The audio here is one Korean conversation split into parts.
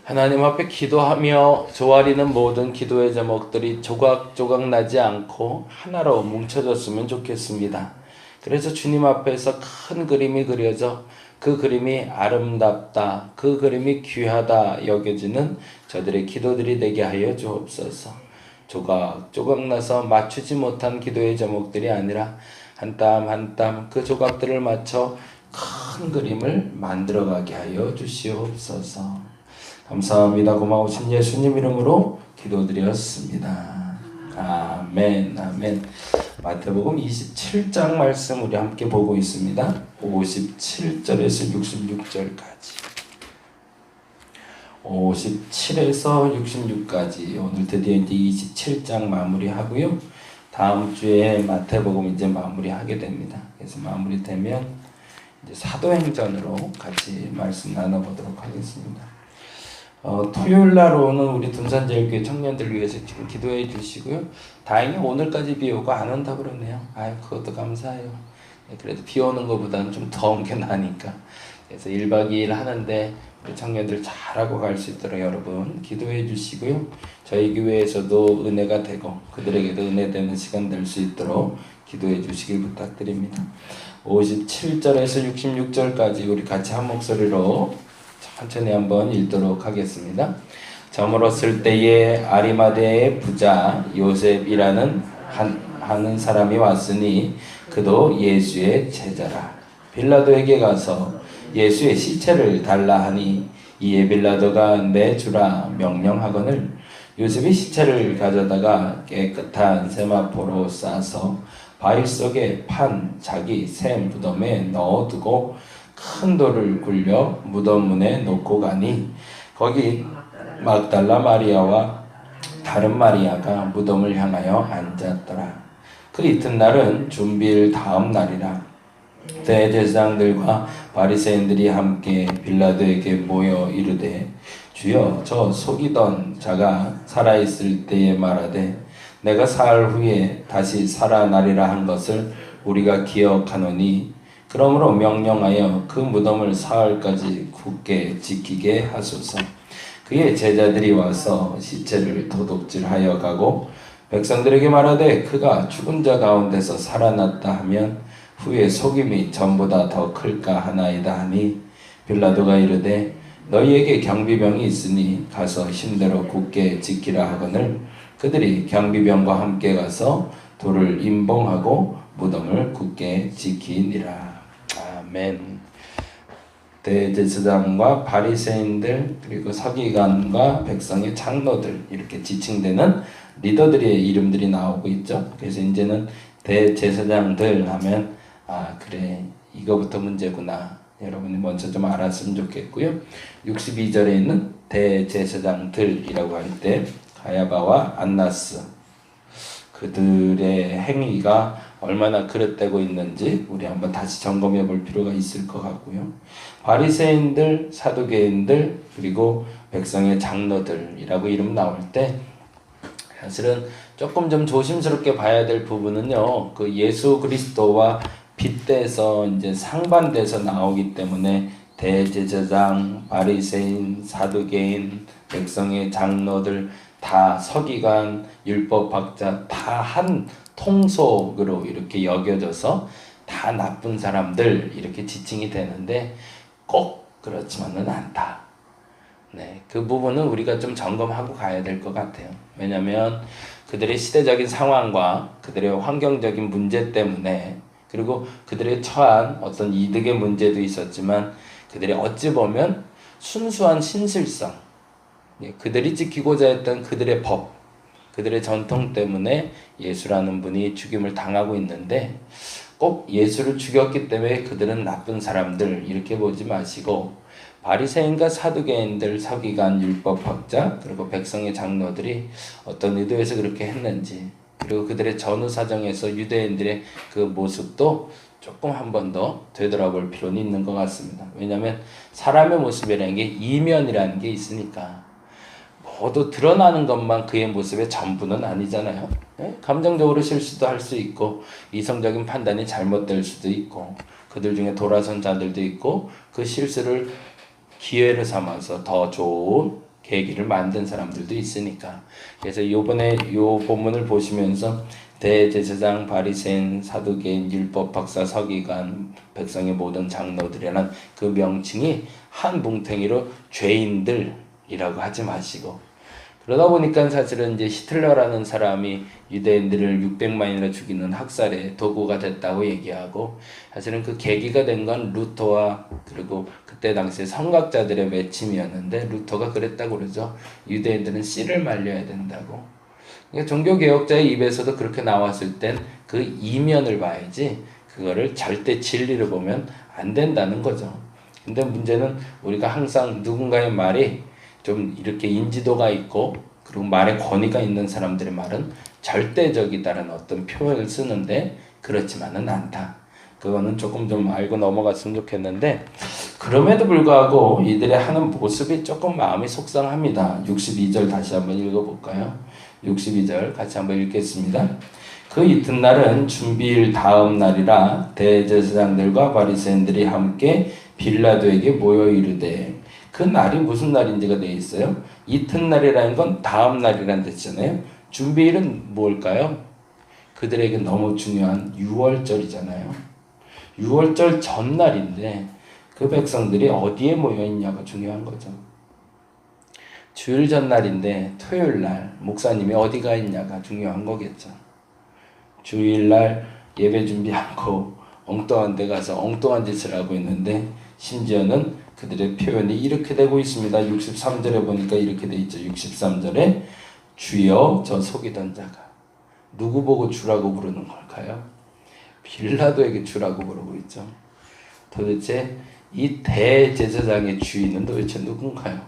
하나님 앞에 기도하며 조아리는 모든 기도의 제목들이 조각조각 나지 않고 하나로 뭉쳐졌으면 좋겠습니다. 그래서 주님 앞에서 큰 그림이 그려져 그 그림이 아름답다, 그 그림이 귀하다 여겨지는 저들의 기도들이 되게 하여 주옵소서. 조각조각 나서 맞추지 못한 기도의 제목들이 아니라 한 땀 한 땀 그 조각들을 맞춰 큰 그림을 만들어가게 하여 주시옵소서. 감사합니다. 고마우신 예수님 이름으로 기도드렸습니다. 아멘, 아멘. 마태복음 27장 말씀 우리 함께 보고 있습니다. 57절에서 66절까지. 57에서 66까지 오늘 드디어 이제 27장 마무리하고요. 다음 주에 마태복음 이제 마무리하게 됩니다. 그래서 마무리되면 이제 사도행전으로 같이 말씀 나눠보도록 하겠습니다. 토요일 날 오는 우리 둔산제일교회 청년들 위해서 지금 기도해 주시고요. 다행히 오늘까지 비 오고 안 온다 그러네요. 아유, 그것도 감사해요. 그래도 비 오는 것보다는 좀 더운 게 나니까. 그래서 1박 2일 하는데 우리 청년들 잘하고 갈 수 있도록 여러분 기도해 주시고요. 저희 교회에서도 은혜가 되고 그들에게도 은혜 되는 시간 될 수 있도록 기도해 주시길 부탁드립니다. 57절에서 66절까지 우리 같이 한 목소리로 천천히 한번 읽도록 하겠습니다. 저물었을 때에 아리마대의 부자 요셉이라는 하는 사람이 왔으니 그도 예수의 제자라. 빌라도에게 가서 예수의 시체를 달라 하니 이에 빌라도가 내주라 명령하거늘 요셉이 시체를 가져다가 깨끗한 세마포로 싸서 바위 속에 판 자기 새 무덤에 넣어두고 큰 돌을 굴려 무덤 문에 놓고 가니 거기 막달라 마리아와 다른 마리아가 무덤을 향하여 앉았더라. 그 이튿날은 준비일 다음 날이라. 대제사장들과 바리새인들이 함께 빌라도에게 모여 이르되 주여 저 속이던 자가 살아있을 때에 말하되 내가 사흘 후에 다시 살아나리라 한 것을 우리가 기억하노니 그러므로 명령하여 그 무덤을 사흘까지 굳게 지키게 하소서. 그의 제자들이 와서 시체를 도둑질하여 가고 백성들에게 말하되 그가 죽은 자 가운데서 살아났다 하면 후에 속임이 전보다 더 클까 하나이다 하니 빌라도가 이르되 너희에게 경비병이 있으니 가서 힘대로 굳게 지키라 하거늘 그들이 경비병과 함께 가서 돌을 임봉하고 무덤을 굳게 지키니라. 아멘. 대제사장과 바리새인들 그리고 서기관과 백성의 장로들 이렇게 지칭되는 리더들의 이름들이 나오고 있죠. 그래서 이제는 대제사장들 하면 그래 이거부터 문제구나. 여러분이 먼저 좀 알았으면 좋겠고요. 62절에 있는 대제사장들이라고 할 때 가야바와 안나스 그들의 행위가 얼마나 그릇되고 있는지 우리 한번 다시 점검해 볼 필요가 있을 것 같고요. 바리새인들, 사두개인들 그리고 백성의 장로들이라고 이름 나올 때 사실은 조금 좀 조심스럽게 봐야 될 부분은요. 그 예수 그리스도와 빗대서 이제 상반돼서 나오기 때문에 대제사장, 바리새인, 사두개인, 백성의 장로들 다 서기관, 율법학자 다 한 통속으로 이렇게 여겨져서 다 나쁜 사람들 이렇게 지칭이 되는데 꼭 그렇지만은 않다. 네, 그 부분은 우리가 좀 점검하고 가야 될 것 같아요. 왜냐하면 그들의 시대적인 상황과 그들의 환경적인 문제 때문에 그리고 그들의 처한 어떤 이득의 문제도 있었지만 그들이 어찌 보면 순수한 신실성 그들이 지키고자 했던 그들의 법, 그들의 전통 때문에 예수라는 분이 죽임을 당하고 있는데 꼭 예수를 죽였기 때문에 그들은 나쁜 사람들 이렇게 보지 마시고 바리새인과 사두개인들, 서기관, 율법학자 그리고 백성의 장로들이 어떤 의도에서 그렇게 했는지 그리고 그들의 전후 사정에서 유대인들의 그 모습도 조금 한 번 더 되돌아볼 필요는 있는 것 같습니다. 왜냐하면 사람의 모습이라는 게 이면이라는 게 있으니까 모두 드러나는 것만 그의 모습의 전부는 아니잖아요. 네? 감정적으로 실수도 할 수 있고 이성적인 판단이 잘못될 수도 있고 그들 중에 돌아선 자들도 있고 그 실수를 기회를 삼아서 더 좋은 계기를 만든 사람들도 있으니까. 그래서 이번에 요 본문을 보시면서 대제사장, 바리새인, 사두개인, 율법 박사, 서기관, 백성의 모든 장로들이라는 그 명칭이 한 뭉탱이로 죄인들이라고 하지 마시고, 그러다 보니까 사실은 이제 히틀러라는 사람이 유대인들을 600만이나 죽이는 학살의 도구가 됐다고 얘기하고, 사실은 그 계기가 된 건 루터와 그리고 그때 당시에 성각자들의 외침이었는데, 루터가 그랬다고 그러죠. 유대인들은 씨를 말려야 된다고. 그러니까 종교개혁자의 입에서도 그렇게 나왔을 땐 그 이면을 봐야지, 그거를 절대 진리를 보면 안 된다는 거죠. 근데 문제는 우리가 항상 누군가의 말이 좀 이렇게 인지도가 있고 그리고 말에 권위가 있는 사람들의 말은 절대적이다라는 어떤 표현을 쓰는데, 그렇지만은 않다. 그거는 조금 좀 알고 넘어갔으면 좋겠는데, 그럼에도 불구하고 이들의 하는 모습이 조금 마음이 속상합니다. 62절 다시 한번 읽어볼까요? 62절 같이 한번 읽겠습니다. 그 이튿날은 준비일 다음 날이라 대제사장들과 바리새인들이 함께 빌라도에게 모여 이르되, 그 날이 무슨 날인지가 되어 있어요. 이튿날이라는 건 다음 날이라는 뜻이잖아요. 준비일은 뭘까요? 그들에게 너무 중요한 유월절이잖아요. 유월절 전날인데 그 백성들이 어디에 모여 있냐가 중요한 거죠. 주일 전날인데 토요일 날 목사님이 어디 가 있냐가 중요한 거겠죠. 주일 날 예배 준비 않고 엉뚱한 데 가서 엉뚱한 짓을 하고 있는데, 심지어는 그들의 표현이 이렇게 되고 있습니다. 63절에 보니까 이렇게 돼 있죠. 63절에 주여 저 속이던 자가, 누구 보고 주라고 부르는 걸까요? 빌라도에게 주라고 부르고 있죠. 도대체 이 대제사장의 주인은 도대체 누군가요?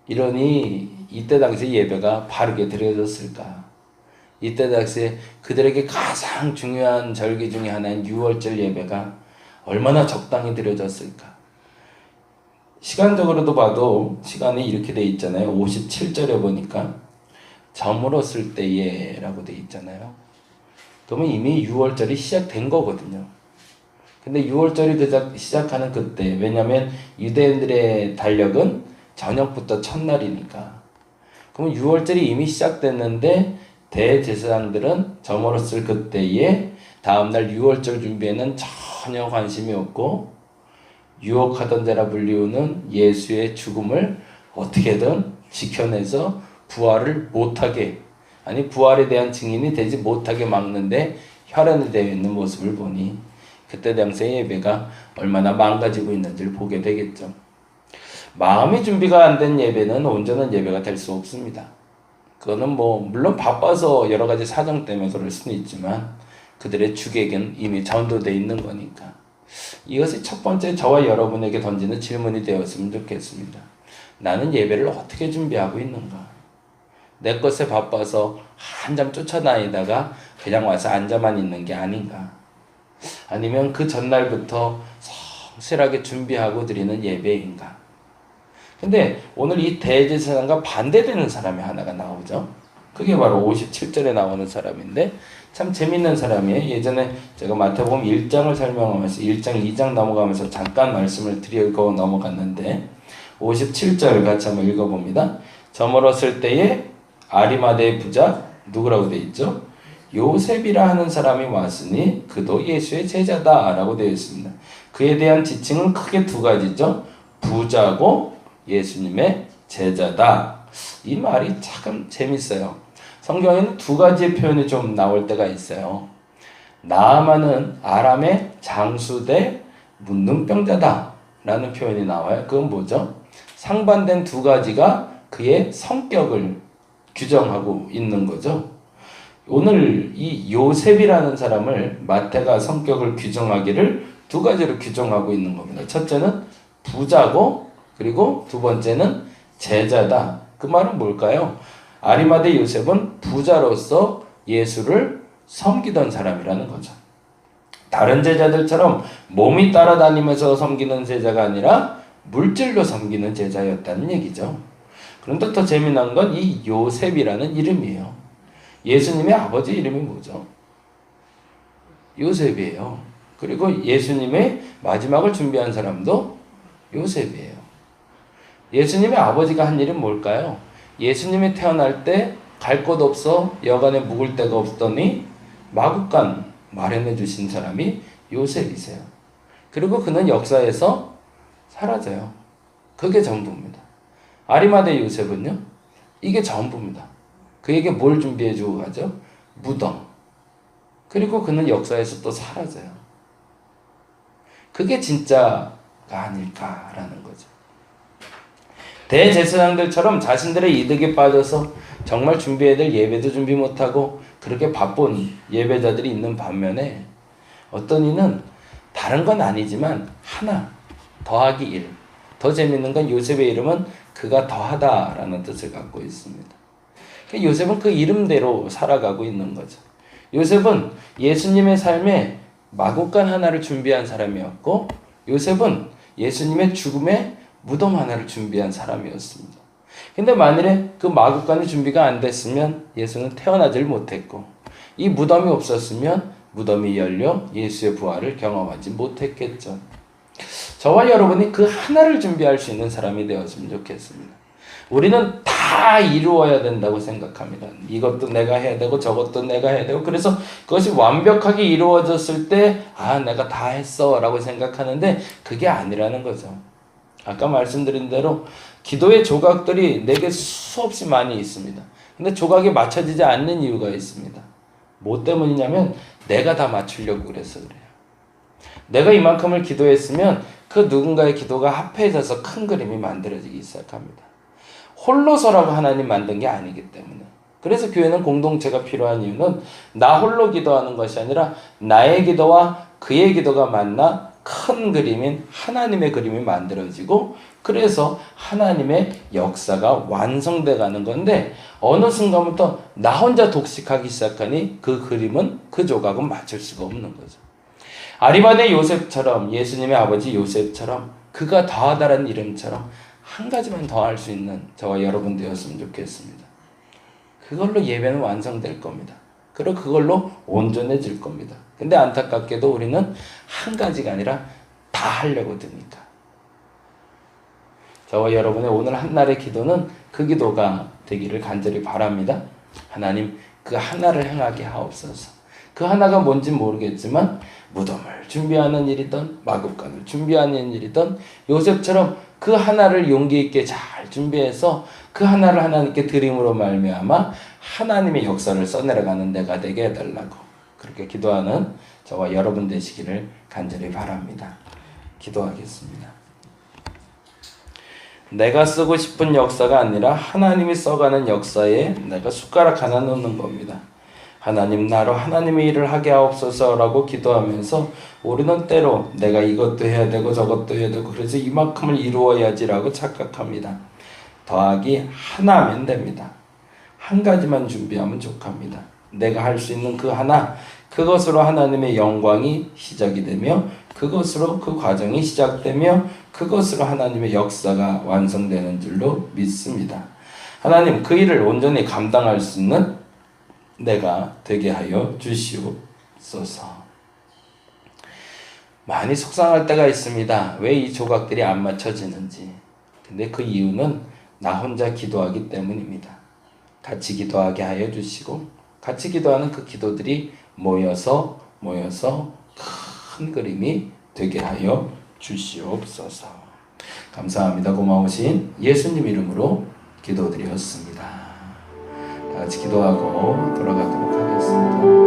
이러니 이때 당시 예배가 바르게 드려졌을까? 이때 당시에 그들에게 가장 중요한 절기 중에 하나인 유월절 예배가 얼마나 적당히 드려졌을까? 시간적으로도 봐도 시간이 이렇게 돼 있잖아요. 57절에 보니까 저물었을 때에 라고 돼 있잖아요. 그러면 이미 6월절이 시작된 거거든요. 근데 6월절이 시작하는 그때, 왜냐하면 유대인들의 달력은 저녁부터 첫날이니까. 그러면 6월절이 이미 시작됐는데 대제사장들은 저물었을 그때에 다음날 6월절 준비에는 전혀 관심이 없고, 유혹하던 자라 불리우는 예수의 죽음을 어떻게든 지켜내서 부활을 못하게, 아니 부활에 대한 증인이 되지 못하게 막는데 혈안이 되어 있는 모습을 보니, 그때 당시의 예배가 얼마나 망가지고 있는지를 보게 되겠죠. 마음의 준비가 안 된 예배는 온전한 예배가 될 수 없습니다. 그거는 물론 바빠서 여러 가지 사정 때문에 그럴 수는 있지만, 그들의 주객은 이미 전도되어 있는 거니까. 이것이 첫 번째 저와 여러분에게 던지는 질문이 되었으면 좋겠습니다. 나는 예배를 어떻게 준비하고 있는가? 내 것에 바빠서 한잠 쫓아다니다가 그냥 와서 앉아만 있는 게 아닌가? 아니면 그 전날부터 성실하게 준비하고 드리는 예배인가? 근데 오늘 이 대제사장과 반대되는 사람이 하나가 나오죠. 그게 바로 57절에 나오는 사람인데, 참 재밌는 사람이에요. 예전에 제가 마태복음 1장을 설명하면서 1장, 2장 넘어가면서 잠깐 말씀을 드리고 넘어갔는데, 57절 같이 한번 읽어봅니다. 저물었을 때에 아리마대의 부자, 누구라고 되어 있죠? 요셉이라 하는 사람이 왔으니 그도 예수의 제자다 라고 되어 있습니다. 그에 대한 지칭은 크게 두 가지죠. 부자고 예수님의 제자다. 이 말이 참 재밌어요. 성경에는 두 가지의 표현이 좀 나올 때가 있어요. 나아만은 아람의 장수대 문둥병자다 라는 표현이 나와요. 그건 뭐죠? 상반된 두 가지가 그의 성격을 규정하고 있는 거죠. 오늘 이 요셉이라는 사람을 마태가 성격을 규정하기를 두 가지로 규정하고 있는 겁니다. 첫째는 부자고, 그리고 두 번째는 제자다. 그 말은 뭘까요? 아리마대 요셉은 부자로서 예수를 섬기던 사람이라는 거죠. 다른 제자들처럼 몸이 따라다니면서 섬기는 제자가 아니라 물질로 섬기는 제자였다는 얘기죠. 그런데 더 재미난 건 이 요셉이라는 이름이에요. 예수님의 아버지 이름이 뭐죠? 요셉이에요. 그리고 예수님의 마지막을 준비한 사람도 요셉이에요. 예수님의 아버지가 한 일은 뭘까요? 예수님이 태어날 때 갈 곳 없어 여간에 묵을 데가 없더니 마구간 마련해 주신 사람이 요셉이세요. 그리고 그는 역사에서 사라져요. 그게 전부입니다. 아리마대 요셉은요, 이게 전부입니다. 그에게 뭘 준비해 주고 가죠? 무덤. 그리고 그는 역사에서 또 사라져요. 그게 진짜가 아닐까라는 거죠. 대제사장들처럼 자신들의 이득에 빠져서 정말 준비해야 될 예배도 준비 못하고 그렇게 바쁜 예배자들이 있는 반면에 어떤 이는 다른 건 아니지만 하나 더하기 1. 더 재밌는 건 요셉의 이름은 그가 더하다라는 뜻을 갖고 있습니다. 요셉은 그 이름대로 살아가고 있는 거죠. 요셉은 예수님의 삶에 마구간 하나를 준비한 사람이었고 요셉은 예수님의 죽음에 무덤 하나를 준비한 사람이었습니다. 근데 만일에 그 마구간의 준비가 안 됐으면 예수는 태어나질 못했고 이 무덤이 없었으면 무덤이 열려 예수의 부활을 경험하지 못했겠죠. 저와 여러분이 그 하나를 준비할 수 있는 사람이 되었으면 좋겠습니다. 우리는 다 이루어야 된다고 생각합니다. 이것도 내가 해야 되고 저것도 내가 해야 되고 그래서 그것이 완벽하게 이루어졌을 때 내가 다 했어 라고 생각하는데 그게 아니라는 거죠. 아까 말씀드린 대로 기도의 조각들이 내게 수없이 많이 있습니다. 근데 조각이 맞춰지지 않는 이유가 있습니다. 뭐 때문이냐면 내가 다 맞추려고 그래서 그래요. 내가 이만큼을 기도했으면 그 누군가의 기도가 합해져서 큰 그림이 만들어지기 시작합니다. 홀로서라고 하나님 만든 게 아니기 때문에. 그래서 교회는 공동체가 필요한 이유는 나 홀로 기도하는 것이 아니라 나의 기도와 그의 기도가 만나 큰 그림인 하나님의 그림이 만들어지고 그래서 하나님의 역사가 완성돼 가는 건데 어느 순간부터 나 혼자 독식하기 시작하니 그 그림은 그 조각은 맞출 수가 없는 거죠. 아리마대 요셉처럼 예수님의 아버지 요셉처럼 그가 더하다라는 이름처럼 한 가지만 더 할 수 있는 저와 여러분 되었으면 좋겠습니다. 그걸로 예배는 완성될 겁니다. 그리고 그걸로 온전해질 겁니다. 근데 안타깝게도 우리는 한 가지가 아니라 다 하려고 드니까. 저와 여러분의 오늘 한날의 기도는 그 기도가 되기를 간절히 바랍니다. 하나님 그 하나를 행하게 하옵소서. 그 하나가 뭔지 모르겠지만 무덤을 준비하는 일이든 마구간을 준비하는 일이든 요셉처럼 그 하나를 용기 있게 잘 준비해서 그 하나를 하나님께 드림으로 말미암아 하나님의 역사를 써내려가는 데가 되게 해달라고 그렇게 기도하는 저와 여러분 되시기를 간절히 바랍니다. 기도하겠습니다. 내가 쓰고 싶은 역사가 아니라 하나님이 써가는 역사에 내가 숟가락 하나 넣는 겁니다. 하나님 나로 하나님의 일을 하게 하옵소서라고 기도하면서 우리는 때로 내가 이것도 해야 되고 저것도 해야 되고 그래서 이만큼을 이루어야지라고 착각합니다. 더하기 하나면 됩니다. 한 가지만 준비하면 족합니다. 내가 할 수 있는 그 하나, 그것으로 하나님의 영광이 시작이 되며 그것으로 그 과정이 시작되며 그것으로 하나님의 역사가 완성되는 줄로 믿습니다. 하나님 그 일을 온전히 감당할 수 있는 내가 되게 하여 주시옵소서. 많이 속상할 때가 있습니다. 왜 이 조각들이 안 맞춰지는지. 근데 그 이유는 나 혼자 기도하기 때문입니다. 같이 기도하게 하여 주시고 같이 기도하는 그 기도들이 모여서 큰 그림이 되게 하여 주시옵소서. 감사합니다. 고마우신 예수님 이름으로 기도드렸습니다. 다 같이 기도하고 돌아가도록 하겠습니다.